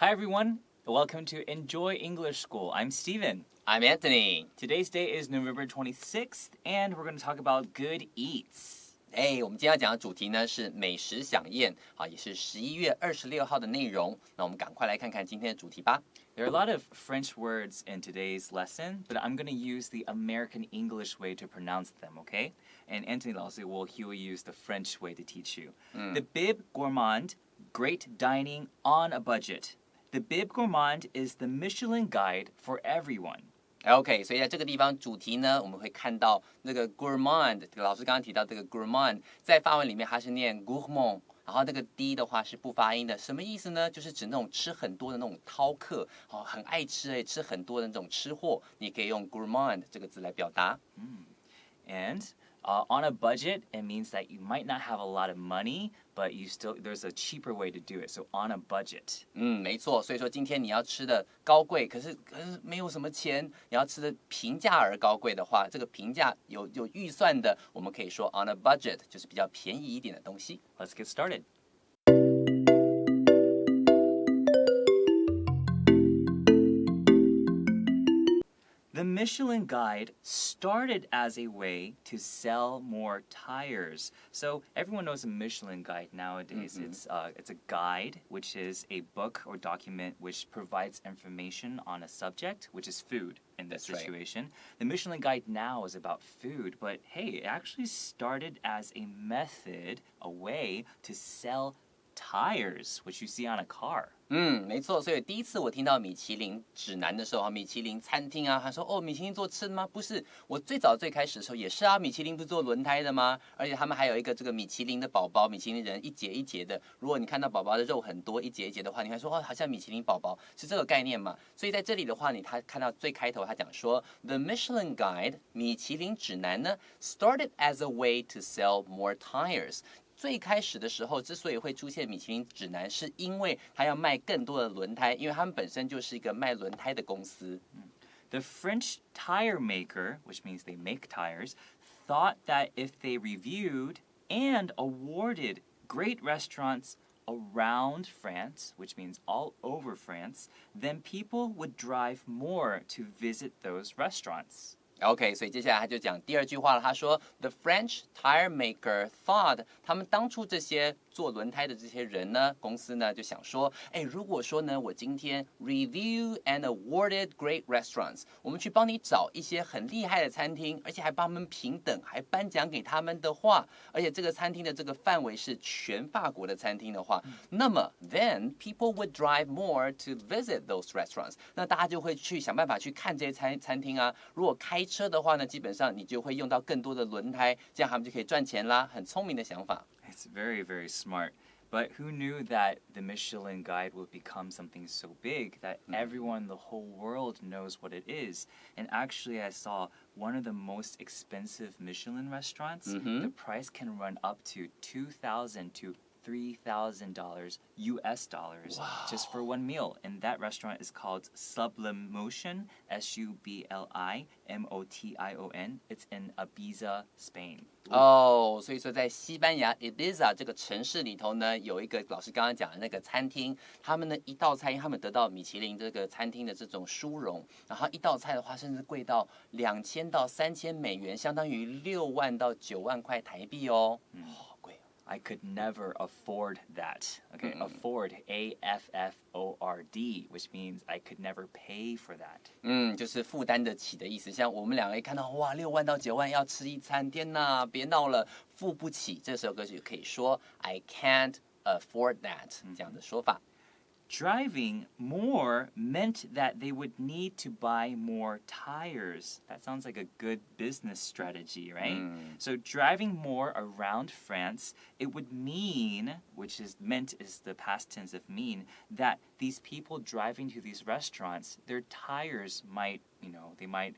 Hi everyone, welcome to Enjoy English School. I'm Steven. I'm Anthony. Today's day is November 26th, and we're going to talk about good eats. 我们今天要讲的主题呢是美食飨宴，也是11月26号的内容。那我们赶快来看看今天的主题吧。There are a lot of French words in today's lesson, but I'm going to use the American English way to pronounce them, okay? And Anthony he will use the French way to teach you. The Bib Gourmand, great dining on a budget. The Bib Gourmand is the Michelin guide for everyone.OK, 所以在这个地方主题呢，我们会看到那个 Gourmand， 老师刚刚提到这个 Gourmand， 在法文里面它是念 Gourmand， 然后那个 D 的话是不发音的，什么意思呢？就是指那种吃很多的那种饕客，很爱吃吃很多的那种吃货，你可以用 Gourmand 这个字来表达。And on a budget, it means that you might not have a lot of money, but there's a cheaper way to do it. So on a budget. 没错。所以说今天你要吃的高贵，可是没有什么钱，你要吃的平价而高贵的话，这个平价有预算的，我们可以说 on a budget， 就是比较便宜一点的东西。Let's get started.The Michelin Guide started as a way to sell more tires. So everyone knows a Michelin Guide nowadays. It's a guide, which is a book or document which provides information on a subject, which is food in this situation. Right. The Michelin Guide now is about food, but hey, it actually started as a method, a way to sell tires, which you see on a car.没错，所以第一次我听到米其林指南的时候，米其林餐厅他说米其林做吃的吗？不是，我最开始的时候也是米其林不是做轮胎的吗？而且他们还有一个这个米其林的宝宝，米其林人一节一节的，如果你看到宝宝的肉很多，一节一节的话，你会说好像米其林宝宝是这个概念嘛？所以在这里的话，他看到最开头他讲说 ，The Michelin Guide 米其林指南呢 ，started as a way to sell more tires。最开始的时候，之所以会出现米其林指南，是因为它要卖更多的轮胎，因为他们本身就是一个卖轮胎的公司。The French tire maker, which means they make tires, thought that if they reviewed and awarded great restaurants around France, which means all over France, then people would drive more to visit those restaurants.OK, 所以接下来他就讲第二句话了。他说 ，The French tire maker thought， 他们当初这些做轮胎的这些人呢，公司呢就想说，如果说呢，我今天 review and awarded great restaurants， 我们去帮你找一些很厉害的餐厅，而且还帮他们平等，还颁奖给他们的话，而且这个餐厅的这个范围是全法国的餐厅的话，那么 then people would drive more to visit those restaurants， 那大家就会去想办法去看这些餐厅啊。如果开车的话呢，基本上你就会用到更多的轮胎，这样他们就可以赚钱啦。很聪明的想法。It's very, very smart. But who knew that the Michelin Guide would become something so big that everyone in the whole world knows what it is? And actually, I saw one of the most expensive Michelin restaurants. The price can run up to $2,000 to $3,000 US dollars just for one meal. And that restaurant is called Sublimotion, Sublimotion. It's in Ibiza, Spain. 所以说在西班牙 Ibiza 这个城市里头呢，有一个老师刚刚讲的那个餐厅，他们呢一道菜，他们得到米其林这个餐厅的这种殊荣，然后一道菜的话，甚至贵到$2000到3000美元，相当于6万到9万块台币哦。好贵。I could never afford that. Okay, afford, A-F-F-O-R-D, which means I could never pay for that. 就是负担得起的意思。像我们两个一看到哇，6万到9万要吃一餐，天哪，别闹了，付不起。这时候就可以说 I can't afford that 这样的说法。Driving more meant that they would need to buy more tires. That sounds like a good business strategy, right? So driving more around France, it would mean, meant is the past tense of mean, that these people driving to these restaurants, their tires might, they might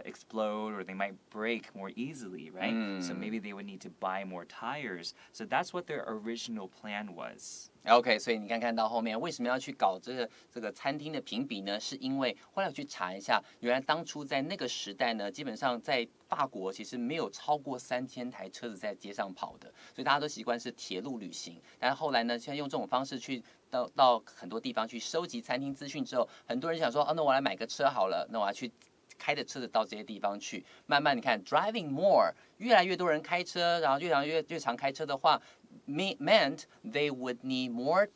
explode or they might break more easily, right? So maybe they would need to buy more tires. So that's what their original plan was. OK， 所以你看到后面为什么要去搞这个餐厅的评比呢？是因为后来我去查一下，原来当初在那个时代呢，基本上在法国其实没有超过3000台车子在街上跑的，所以大家都习惯是铁路旅行。但是后来呢，现在用这种方式去到很多地方去收集餐厅资讯之后，很多人想说，那我来买个车好了，那我要去开着车子到这些地方去。慢慢你看 ，driving more， 越来越多人开车，然后越常开车的话。meant they would need more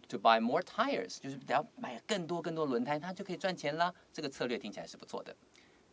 to buy more tires， 就是只要买更多轮胎，它就可以赚钱啦。这个策略听起来是不错的。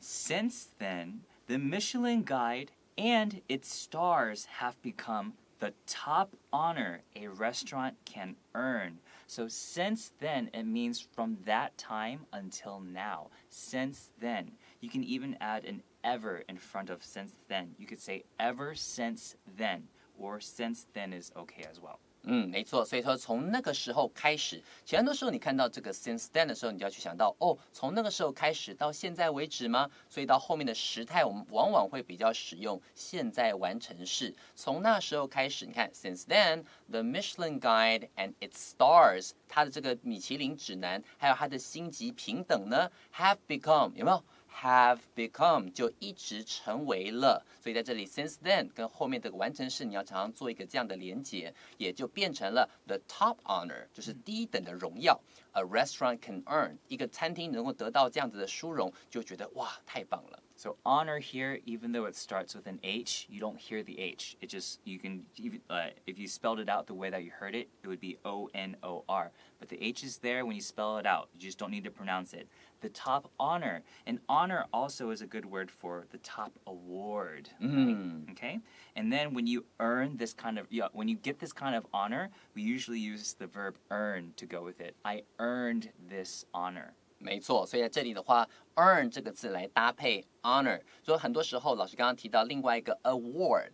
Since then, the Michelin Guide and its stars have become the top honor a restaurant can earn. So since then, it means from that time until now. Since then. You can even add an ever in front of since then. You could say ever since then.Or since then is okay as well. 没错，所以说从那个时候开始，其实很多时候你看到这个 since then 的时候，你就要去想到，从那个时候开始到现在为止吗？所以到后面的时态，我们往往会比较使用现在完成式。从那时候开始，你看 since then, the Michelin Guide and its stars， 它的这个米其林指南，还有它的星级评等呢 ，have become 有没有？have become 就一直成为了，所以在这里 since then 跟后面这个完成式，你要常常做一个这样的连结，也就变成了 the top honor， 就是第一等的荣耀。A restaurant can earn， 一个餐厅能够得到这样子的殊荣，就觉得哇，太棒了。So honor here, even though it starts with an H, you don't hear the H. It just, you can, if you spelled it out the way that you heard it, it would be O-N-O-R. But the H is there when you spell it out. You just don't need to pronounce it. The top honor. And honor also is a good word for the top award. Right? Okay? And then when you earn this kind of, when you get this kind of honor, we usually use the verb earn to go with it. I earned this honor.没错，所以在这里的话 ，earn 这个字来搭配 honor， 所以很多时候老师刚刚提到另外一个 award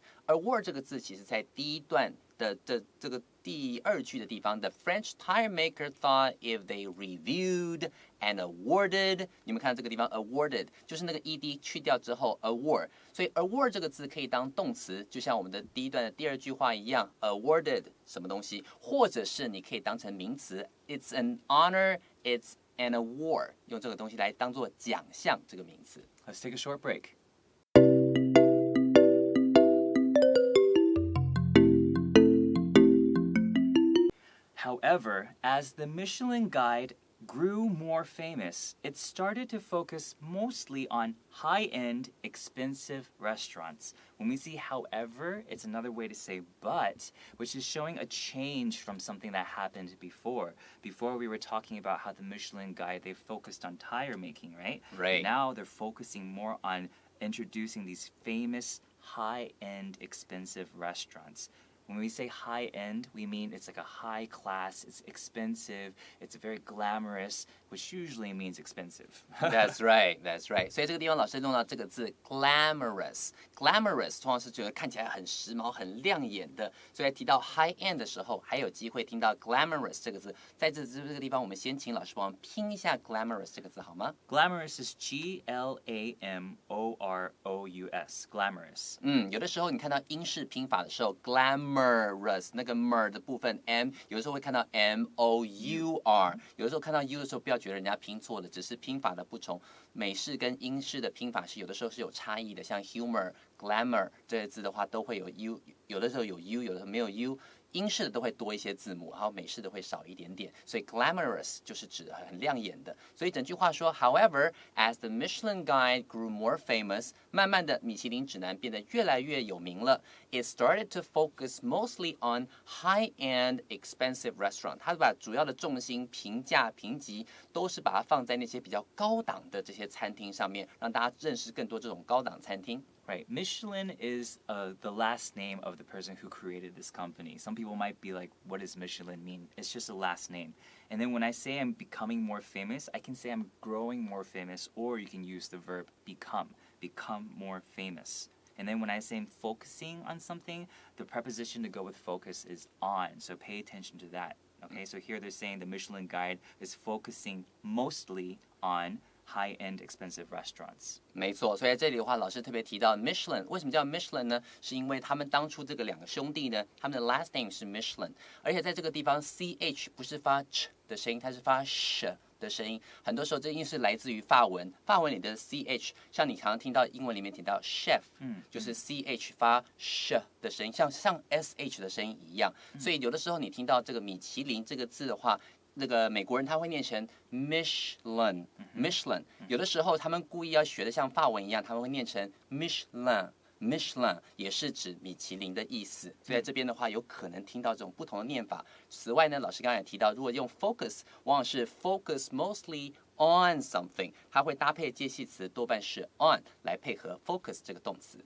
这个字，其实在第一段的这个第二句的地方，the French tire maker thought if they reviewed and awarded， 你们看这个地方 awarded 就是那个 ed 去掉之后 award， 所以 award 这个字可以当动词，就像我们的第一段的第二句话一样 ，awarded 什么东西，或者是你可以当成名词 ，it's an honor, it's an award， 用这个东西来当做奖项这个名词。Let's take a short break. However, as the Michelin Guide grew more famous, it started to focus mostly on high-end, expensive restaurants. When we see however, it's another way to say but, which is showing a change from something that happened before. Before we were talking about how the Michelin Guide, they focused on tire making, right? Right. Now they're focusing more on introducing these famous, high-end, expensive restaurants. When we say high-end, we mean it's like a high class, it's expensive, it's very glamorous, which usually means expensive. That's right, that's right. 所以这个地方老师用到这个字 glamorous。glamorous 通常是觉得看起来很时髦、很亮眼的。所以在提到 high-end 的时候，还有机会听到 glamorous 这个字。在这个地方，我们先请老师帮我们拼一下 glamorous 这个字好吗？ Glamorous is G-L-A-M-O-R-O-U-S. Glamorous. 有的时候你看到英式拼法的时候 ，glamorous 那个 mer 的部分 m， 有的时候会看到 M-O-U-R， 有的时候看到 u 的时候，不要觉得人家拼错了，只是拼法的不同。美式跟英式的拼法是有的时候是有差异的，像 humor、glamour 这些字的话都会有 u， 有的时候有 u， 有的时候没有 u。英式的都会多一些字母，然后美式的会少一点点，所以 glamorous 就是指很亮眼的。所以整句话说 ，However, as the Michelin Guide grew more famous， 慢慢的米其林指南变得越来越有名了。It started to focus mostly on high-end, expensive restaurant。它把主要的重心、评价、评级都是把它放在那些比较高档的这些餐厅上面，让大家认识更多这种高档餐厅。Right. Michelin is the last name of the person who created this company. Some people might be like, what does Michelin mean? It's just a last name. And then when I say I'm becoming more famous, I can say I'm growing more famous, or you can use the verb become more famous. And then when I say I'm focusing on something, the preposition to go with focus is on. So pay attention to that. Okay, so here they're saying the Michelin Guide is focusing mostly on high-end expensive restaurants. 没错，所以在这里的话，老师特别提到 Michelin， 为什么叫 Michelin 呢？是因为他们当初这个两个兄弟呢，他们的 last name 是 Michelin， 而且在这个地方 ch 不是发 ch 的声音，它是发 sh 的声音。很多时候这音是来自于法文，法文里的 ch， 像你常常听到英文里面提到 chef，就是 ch 发 sh 的声音，像 sh 的声音一样。所以有的时候你听到这个米其林这个字的话，那个美国人他会念成 Michelin， 有的时候他们故意要学的像法文一样，他们会念成 Michelin 也是指米其林的意思，所以在这边的话有可能听到这种不同的念法。此外呢，老师刚才也提到，如果用 focus， 往往是 focus mostly on something， 它会搭配介系词，多半是 on 来配合 focus 这个动词。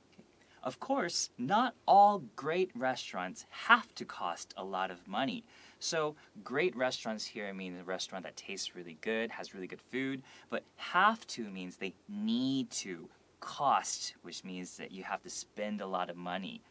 Of course, not all great restaurants have to cost a lot of money. So, great restaurants here mean a restaurant that tastes really good, has really good food, but have to means they need to. Cost, which means that you have to spend a lot of money.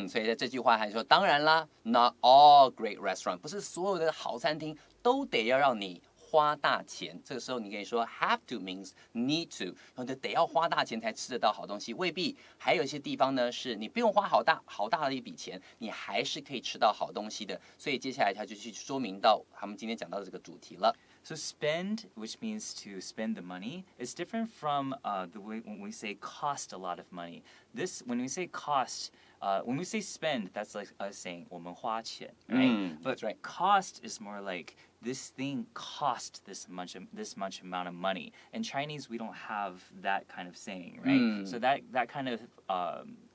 所以在这句话还说，当然啦 ，Not all great restaurant， 不是所有的好餐厅都得要让你花大钱。这个时候你可以说 have to means need to， 得要花大钱才吃得到好东西，未必。还有一些地方呢，是你不用花好大的一笔钱，你还是可以吃到好东西的。所以接下来他就去说明到他们今天讲到的这个主题了。So spend, which means to spend the money, is different from the way when we say cost a lot of money. When we say cost, when we say spend, that's like us saying 我们花钱, right? But right. Cost is more like this thing cost this much amount of money. In Chinese, we don't have that kind of saying, right? So that kind of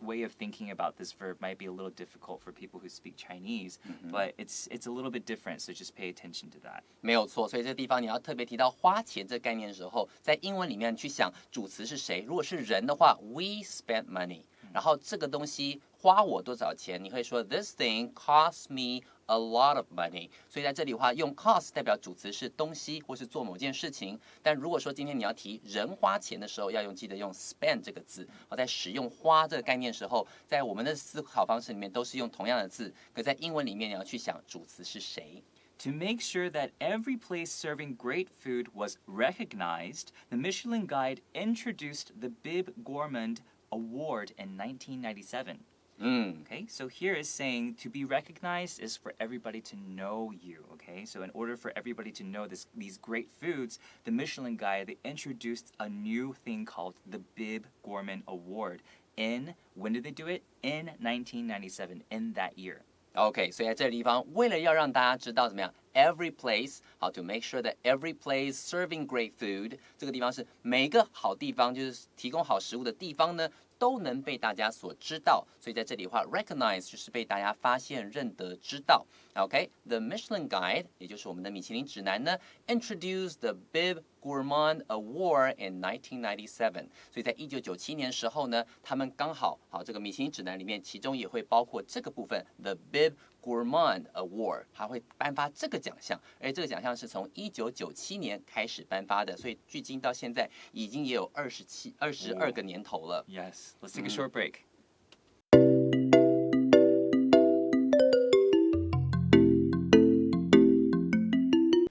way of thinking about this verb might be a little difficult for people who speak Chinese, but it's a little bit different. So just pay attention to that. 没有错，所以这个地方你要特别提到花钱这个概念的时候，在英文里面去想主词是谁。如果是人的话 ，we spend money。然后这个东西花我多少钱？你会说 This thing costs me a lot of money。所以在这里的话，用 cost 代表主词是东西或是做某件事情。但如果说今天你要提人花钱的时候，记得用 spend 这个字。在使用花这个概念的时候，在我们的思考方式里面都是用同样的字，可在英文里面你要去想主词是谁。To make sure that every place serving great food was recognized, the Michelin Guide introduced the Bib Gourmand Award in 1997. Okay, so here is saying to be recognized is for everybody to know you. Okay, so in order for everybody to know these great foods, the Michelin Guide, they introduced a new thing called the Bib Gourmand Award. When did they do it? In 1997, in that year. OK， 所以在这个地方，为了要让大家知道怎么样 ，every place， 好 ，to make sure that every place serving great food， 这个地方是每一个好地方，就是提供好食物的地方呢，都能被大家所知道。所以在这里的话 ，recognize 就是被大家发现、认得、知道。OK，the Michelin Guide， 也就是我们的米其林指南呢 ，introduced the Bib Gourmand Award in 1997。所以在1997年时候呢，他们刚好这个米其林指南里面，其中也会包括这个部分 ，the Bib Gourmand Award， 它会颁发这个奖项，而这个奖项是从1997年开始颁发的，所以距今到现在已经也有22个年头了。Yes, let's take a short break.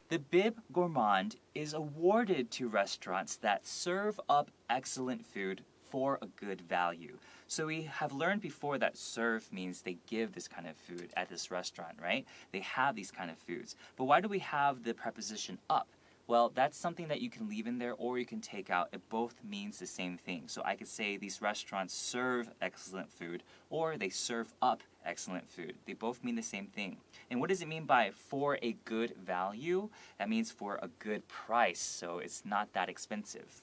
The Bib Gourmand is awarded to restaurants that serve up excellent food for a good value. So we have learned before that serve means they give this kind of food at this restaurant, right? They have these kind of foods. But why do we have the preposition up? Well, that's something that you can leave in there or you can take out. It both means the same thing. So I could say these restaurants serve excellent food or they serve up excellent food. They both mean the same thing. And what does it mean by for a good value? That means for a good price. So it's not that expensive.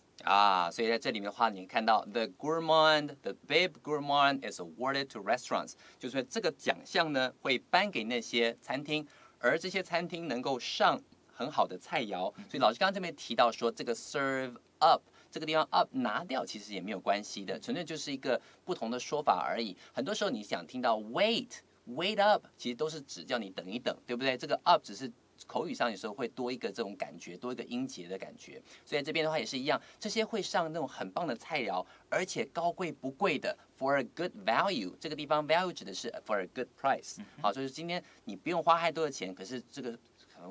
所以在这里面的话，你看到 the Bib Gourmand is awarded to restaurants， 就是说这个奖项呢会颁给那些餐厅，而这些餐厅能够上很好的菜肴。所以老师刚刚这边提到说，这个 serve up 这个地方 up 拿掉其实也没有关系的，纯粹就是一个不同的说法而已。很多时候你想听到 wait up， 其实都是指叫你等一等，对不对？这个 up 只是口语上有时候会多一个这种感觉，多一个音节的感觉。所以在这边的话也是一样，这些会上那种很棒的菜肴，而且高贵不贵的 for a good value。这个地方 value 指的是 for a good price。好，就是今天你不用花太多的钱，可是这个可能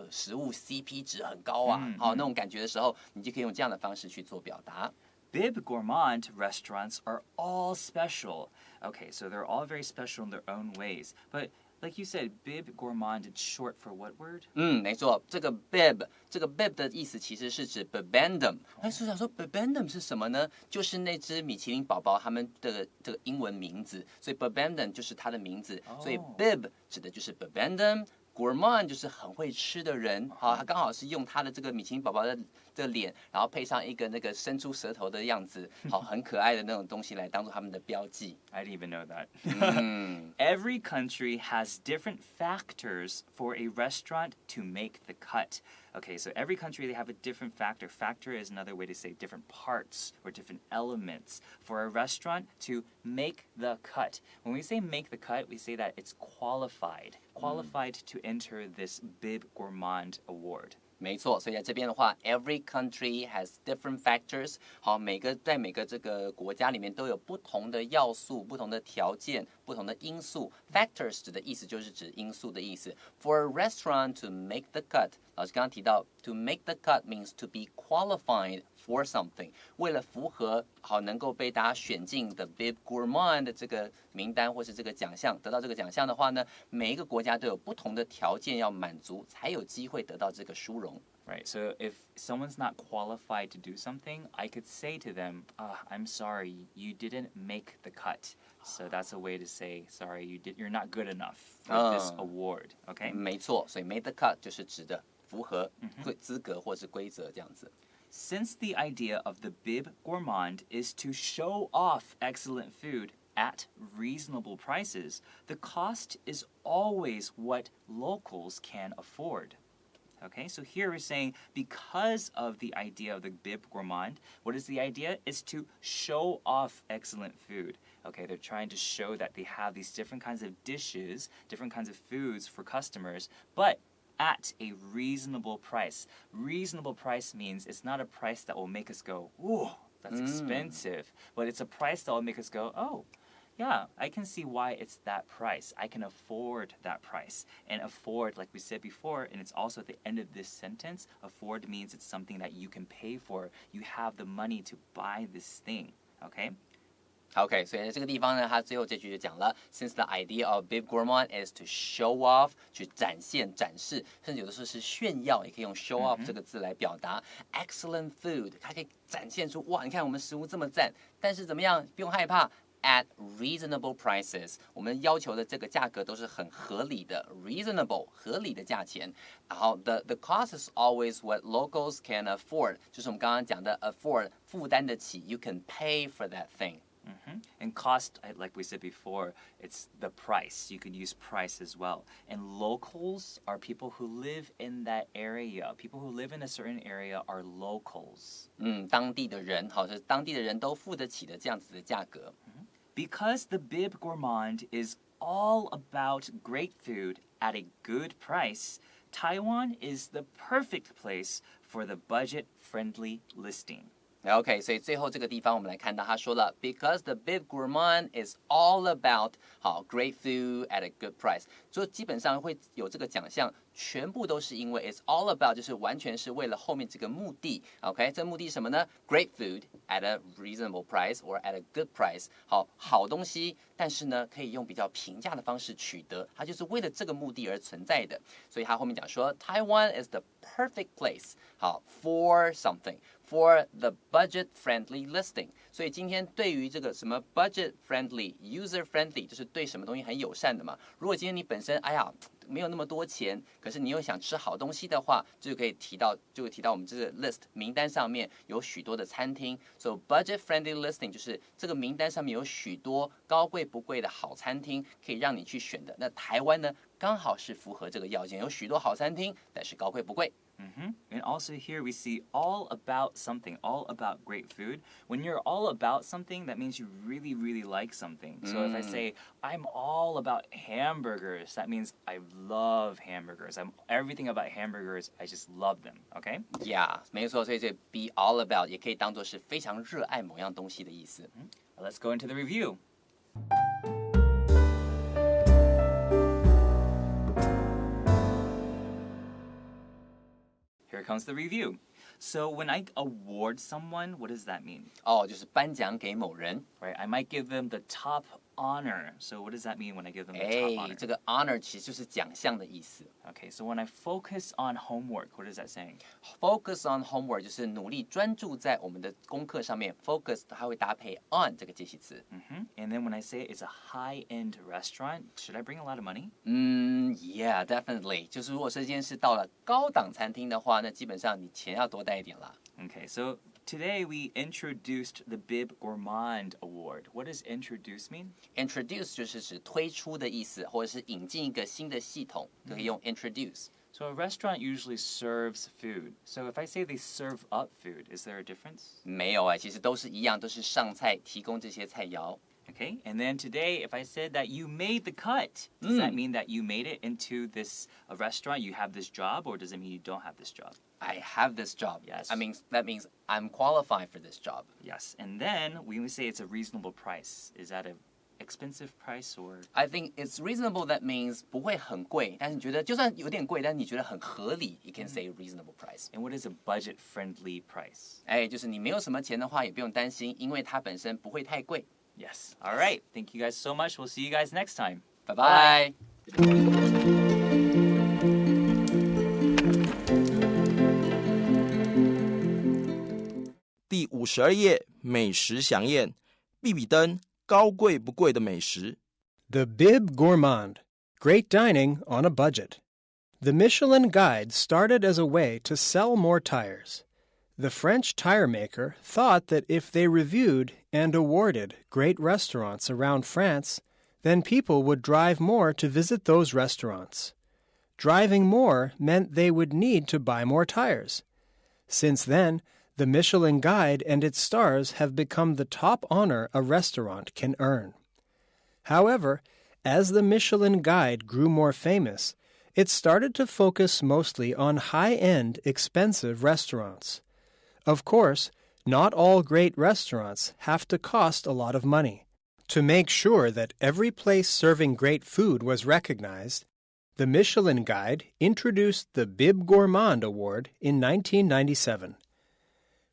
食物 CP 值很高啊，好那种感觉的时候，你就可以用这样的方式去做表达。Bib Gourmand restaurants are all special. Okay, so they're all very special in their own ways. But like you said, Bib Gourmand, it's short for what word? 没错，这个 bib 的意思其实是指 bibendum。所以想说 bibendum 是什么呢？就是那只米其林宝宝他们的这个英文名字，所以 bibendum 就是它的名字，所以 bib 指的就是 bibendum。Gourmand 就是很会吃的人，好，他刚好是用他的这个米其林宝宝的脸，然后配上一个那个伸出舌头的样子，好，很可爱的那种东西来当做他们的标记。I didn't even know that. Every country has different factors for a restaurant to make the cut. Okay, so every country, they have a different factor. Factor is another way to say different parts or different elements for a restaurant to make the cut. When we say make the cut, we say that it's qualified to enter this Bib Gourmand award. 没错，所以在这边的话 ，every country has different factors。好，在每个这个国家里面都有不同的要素、不同的条件、不同的因素。Factors 指的意思就是指因素的意思。For a restaurant to make the cut， 老师刚刚提到 ，to make the cut means to be qualified for something。为了符合好能够被大家选进的 Bib Gourmand 的这个名单或是这个奖项，得到这个奖项的话呢，每一个国家都有不同的条件要满足，才有机会得到这个殊荣。Right, so if someone's not qualified to do something, I could say to them, I'm sorry, you didn't make the cut. So that's a way to say, sorry, you're not good enough for this award, okay? 没错，所以 make the cut 就是指的符合资格或是规则这样子。Since the idea of the Bib Gourmand is to show off excellent food at reasonable prices, the cost is always what locals can afford. Okay, so here we're saying because of the idea of the Bib Gourmand, what is the idea? It's to show off excellent food. Okay, they're trying to show that they have these different kinds of dishes, different kinds of foods for customers, but at a reasonable price. Reasonable price means it's not a price that will make us go, ooh, that's expensive, but it's a price that will make us go, oh, yeah, I can see why it's that price. I can afford that price. And afford, like we said before, and it's also at the end of this sentence, afford means it's something that you can pay for. You have the money to buy this thing, okay? OK， 所以在这个地方呢，他最后这句就讲了 ，Since the idea of Bib Gourmand is to show off， 去展现、展示，甚至有的时候是炫耀，也可以用 show off 这个字来表达。Excellent food， 它可以展现出哇，你看我们食物这么赞，但是怎么样，不用害怕。At reasonable prices， 我们要求的这个价格都是很合理的 ，reasonable 合理的价钱。然后 the cost is always what locals can afford， 就是我们刚刚讲的 afford 负担得起 ，you can pay for that thing。And cost, like we said before, it's the price. You could use price as well. And locals are people who live in that area. People who live in a certain area are locals. 当地的人，好，是当地的人都付得起的这样子的价格。Because the Bib Gourmand is all about great food at a good price, Taiwan is the perfect place for the budget-friendly listing. OK， 所以最后这个地方我们来看到，他说了 ，Because the Bib Gourmand is all about 好 great food at a good price， 就基本上会有这个奖项，全部都是因为 it's all about， 就是完全是为了后面这个目的。OK， 这目的是什么呢 ？Great food at a reasonable price or at a good price， 好东西，但是呢可以用比较平价的方式取得，它就是为了这个目的而存在的。所以他后面讲说 ，Taiwan is the perfect place， 好 for something。For the budget-friendly listing， 所以今天对于这个什么 budget-friendly、user-friendly， 就是对什么东西很友善的嘛。如果今天你本身哎呀没有那么多钱，可是你又想吃好东西的话，就可以提到我们这个 list 名单上面有许多的餐厅。So budget-friendly listing 就是这个名单上面有许多高贵不贵的好餐厅可以让你去选的。那台湾呢，刚好是符合这个要件，有许多好餐厅，但是高贵不贵。And also here we see all about something, all about great food. When you're all about something, that means you really, really like something. So if I say, I'm all about hamburgers, that means I love hamburgers. I'm everything about hamburgers, I just love them, okay? Yeah, 没错，所以这 be all about 也可以当作是非常热爱某样东西的意思。Let's go into the review. here comes the review. So when I award someone, what does that mean? 就是颁奖给某人。Right, I might give them the top honor. So what does that mean when I give them the top honor? 这个 honor 其实就是奖项的意思。Okay, so when I focus on homework, what is that saying? Focus on homework 就是努力专注在我们的功课上面。Focus 它会搭配 on 这个介系词。And then when I say it's a high-end restaurant, should I bring a lot of money? Yeah, definitely. 就是如果这件事到了高档餐厅的话，那基本上你钱要多带一点啦。Okay, so today we introduced the Bib Gourmand Award. What does introduce mean? Introduce 就是指推出的意思，或者是引进一个新的系统，可以用 introduce。So a restaurant usually serves food. So if I say they serve up food, is there a difference? 没有其实都是一样，都是上菜提供这些菜肴。Okay, and then today, if I said that you made the cut, does that mean that you made it into this restaurant, you have this job, or does it mean you don't have this job? I have this job. Yes. That means I'm qualified for this job. Yes, and then when we say it's a reasonable price, is that an expensive price or? I think it's reasonable. That means 不会很贵，但是你觉得就算有点贵，但是你觉得很合理 ，you can say reasonable price. And what is a budget-friendly price? 就是你没有什么钱的话，也不用担心，因为它本身不会太贵。Yes. All right. Thank you guys so much. We'll see you guys next time. Bye bye. 第52页美食飨宴，必比登高贵不贵的美食。The Bib Gourmand, great dining on a budget. The Michelin Guide started as a way to sell more tires. The French tire maker thought that if they reviewed and awarded great restaurants around France, then people would drive more to visit those restaurants. Driving more meant they would need to buy more tires. Since then, the Michelin Guide and its stars have become the top honor a restaurant can earn. However, as the Michelin Guide grew more famous, it started to focus mostly on high-end, expensive restaurants. Of course, not all great restaurants have to cost a lot of money. To make sure that every place serving great food was recognized, the Michelin Guide introduced the Bib Gourmand Award in 1997.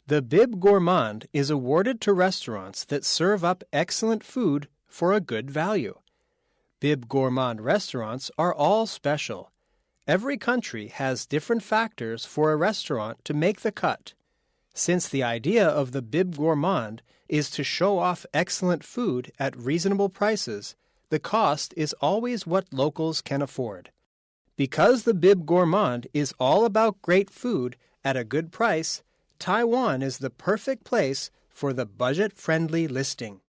The Bib Gourmand is awarded to restaurants that serve up excellent food for a good value. Bib Gourmand restaurants are all special. Every country has different factors for a restaurant to make the cut. Since the idea of the Bib Gourmand is to show off excellent food at reasonable prices, the cost is always what locals can afford. Because the Bib Gourmand is all about great food at a good price, Taiwan is the perfect place for the budget-friendly listing.